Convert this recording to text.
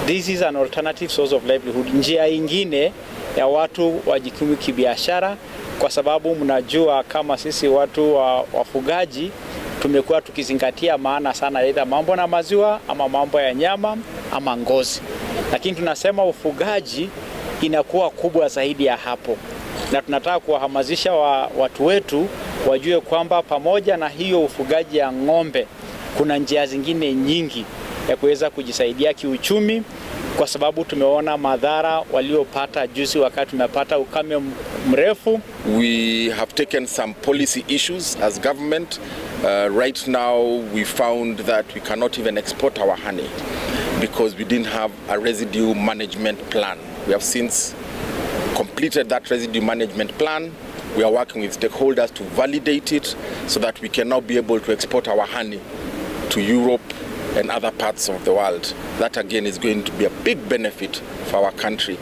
This is an alternative source of livelihood. Njia ingine ya watu wajikimu kibiashara, kwa sababu mnajua kama sisi watu wafugaji tumekuwa tukizingatia maana sana aidha mambo na maziwa ama mambo ya nyama ama ngozi. Lakini tunasema ufugaji inakuwa kubwa zaidi ya hapo. Na tunataka kuwahamasisha watu wetu wajue kwamba pamoja na hiyo ufugaji ya ng'ombe kuna njia zingine nyingi ya kuweza kujisaidia kiuchumi, kwa sababu tumeona madhara waliopata juzi wakati tumepata ukame mrefu. We have taken some policy issues as government. Right now we found that we cannot even export our honey because we didn't have a residue management plan. We have since completed that residue management plan. We are working with stakeholders to validate it so that we can now be able to export our honey to Europe and other parts of the world. That again is going to be a big benefit for our country.